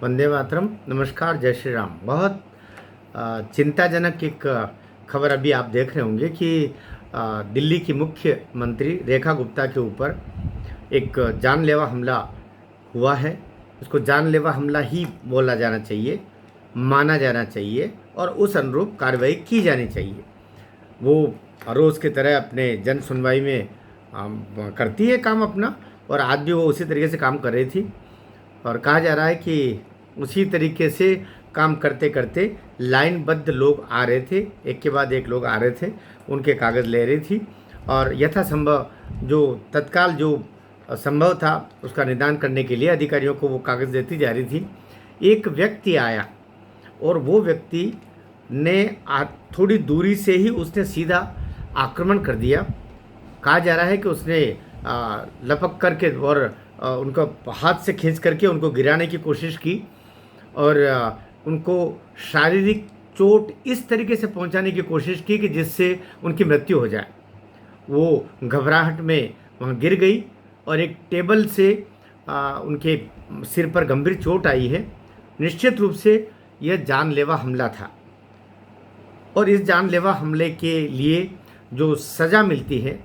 वंदे मातरम। नमस्कार, जय श्री राम। बहुत चिंताजनक एक खबर अभी आप देख रहे होंगे कि दिल्ली की मुख्यमंत्री रेखा गुप्ता के ऊपर एक जानलेवा हमला हुआ है। उसको जानलेवा हमला ही बोला जाना चाहिए, माना जाना चाहिए और उस अनुरूप कार्रवाई की जानी चाहिए। वो रोज़ की तरह अपने जन सुनवाई में करती है काम अपना, और आज भी वो उसी तरीके से काम कर रही थी। और कहा जा रहा है कि उसी तरीके से काम करते करते लाइनबद्ध लोग आ रहे थे, एक के बाद एक लोग आ रहे थे, उनके कागज़ ले रही थी और यथासंभव जो तत्काल जो संभव था उसका निदान करने के लिए अधिकारियों को वो कागज़ देती जा रही थी। एक व्यक्ति आया और वो व्यक्ति ने थोड़ी दूरी से ही उसने सीधा आक्रमण कर दिया। कहा जा रहा है कि उसने लपक करके और उनको हाथ से खींच करके उनको गिराने की कोशिश की और उनको शारीरिक चोट इस तरीके से पहुंचाने की कोशिश की कि जिससे उनकी मृत्यु हो जाए। वो घबराहट में वहाँ गिर गई और एक टेबल से उनके सिर पर गंभीर चोट आई है। निश्चित रूप से यह जानलेवा हमला था और इस जानलेवा हमले के लिए जो सज़ा मिलती है,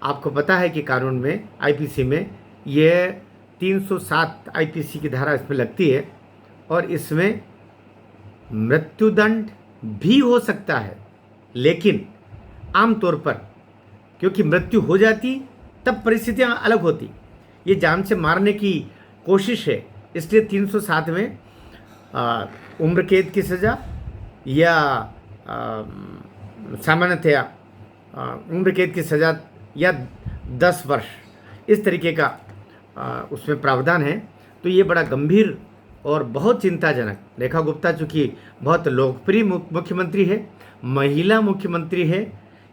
आपको पता है कि कानून में, आईपीसी में, यह 307 आईपीसी की धारा इसमें लगती है और इसमें मृत्युदंड भी हो सकता है। लेकिन आमतौर पर क्योंकि मृत्यु हो जाती तब परिस्थितियां अलग होती। ये जान से मारने की कोशिश है, इसलिए 307 में उम्र कैद की सज़ा या सामान्यतया उम्र कैद की सज़ा या 10 वर्ष, इस तरीके का उसमें प्रावधान है। तो ये बड़ा गंभीर और बहुत चिंताजनक। रेखा गुप्ता चूँकि बहुत लोकप्रिय मुख्यमंत्री है, महिला मुख्यमंत्री है,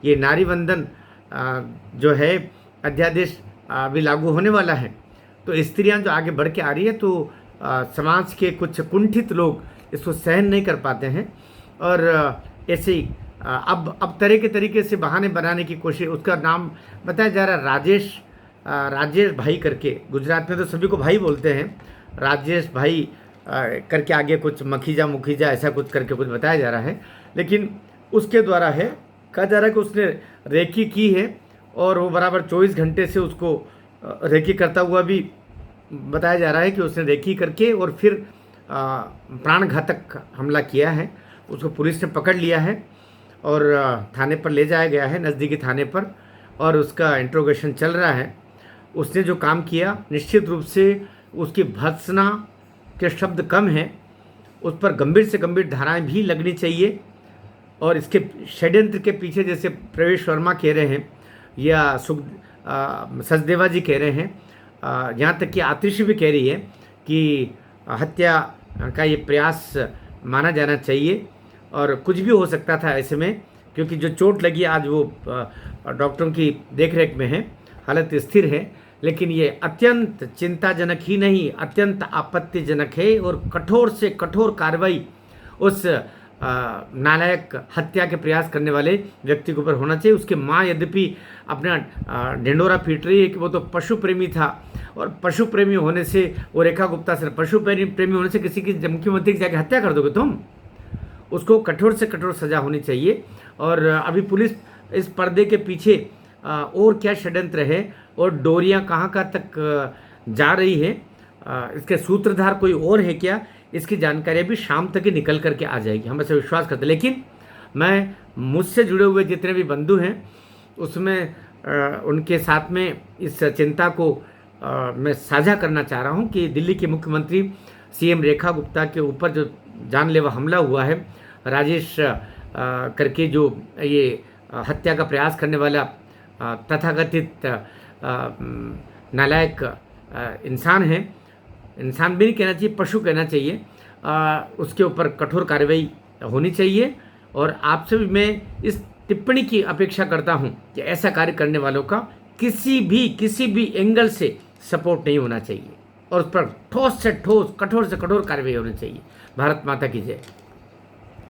ये नारी वंदन जो है अध्यादेश अभी लागू होने वाला है, तो स्त्रियां जो आगे बढ़ के आ रही है तो समाज के कुछ कुंठित लोग इसको सहन नहीं कर पाते हैं और ऐसे ही अब तरह के तरीके से बहाने बनाने की कोशिश। उसका नाम बताया जा रहा है राजेश भाई करके, गुजरात में तो सभी को भाई बोलते हैं, राजेश भाई करके आगे कुछ मुखीजा ऐसा कुछ करके कुछ बताया जा रहा है। लेकिन उसके द्वारा है, कहा जा रहा है कि उसने रेकी की है और वो बराबर 24 घंटे से उसको रेकी करता हुआ भी बताया जा रहा है कि उसने रेकी करके और फिर प्राणघातक हमला किया है। उसको पुलिस ने पकड़ लिया है और थाने पर ले जाया गया है, नज़दीकी थाने पर, और उसका इंट्रोगेशन चल रहा है। उसने जो काम किया, निश्चित रूप से उसकी भर्त्सना के शब्द कम हैं, उस पर गंभीर से गंभीर धाराएं भी लगनी चाहिए। और इसके षड्यंत्र के पीछे जैसे प्रवेश वर्मा कह रहे हैं या सचदेवा जी कह रहे हैं, यहाँ तक कि आतिशी भी कह रही है कि हत्या का ये प्रयास माना जाना चाहिए और कुछ भी हो सकता था ऐसे में, क्योंकि जो चोट लगी आज वो डॉक्टरों की देखरेख में है, हालत स्थिर है। लेकिन ये अत्यंत चिंताजनक ही नहीं, अत्यंत आपत्तिजनक है और कठोर से कठोर कार्रवाई उस नालायक हत्या के प्रयास करने वाले व्यक्ति के ऊपर होना चाहिए। उसकी माँ यद्यपि अपना ढिंडोरा पीट रही है कि वो तो पशु प्रेमी था और पशु प्रेमी होने से, वो रेखा गुप्ता से पशु प्रेमी होने से किसी की मुख्यमंत्री की जाके हत्या कर दोगे तुम? उसको कठोर से कठोर सज़ा होनी चाहिए। और अभी पुलिस इस पर्दे के पीछे और क्या षड्यंत्र है और डोरियां कहाँ तक जा रही है, इसके सूत्रधार कोई और है क्या, इसकी जानकारी भी शाम तक ही निकल करके आ जाएगी, हम ऐसे विश्वास करते हैं। लेकिन मैं मुझसे जुड़े हुए जितने भी बंधु हैं उसमें उनके साथ में इस चिंता को मैं साझा करना चाह रहा हूं कि दिल्ली के मुख्यमंत्री सीएम रेखा गुप्ता के ऊपर जो जानलेवा हमला हुआ है, राजेश करके जो ये हत्या का प्रयास करने वाला तथाकथित नालायक इंसान है, इंसान भी नहीं कहना चाहिए, पशु कहना चाहिए, उसके ऊपर कठोर कार्रवाई होनी चाहिए। और आपसे भी मैं इस टिप्पणी की अपेक्षा करता हूं कि ऐसा कार्य करने वालों का किसी भी एंगल से सपोर्ट नहीं होना चाहिए और उस पर ठोस से ठोस, कठोर से कठोर कार्रवाई होनी चाहिए। भारत माता की जय।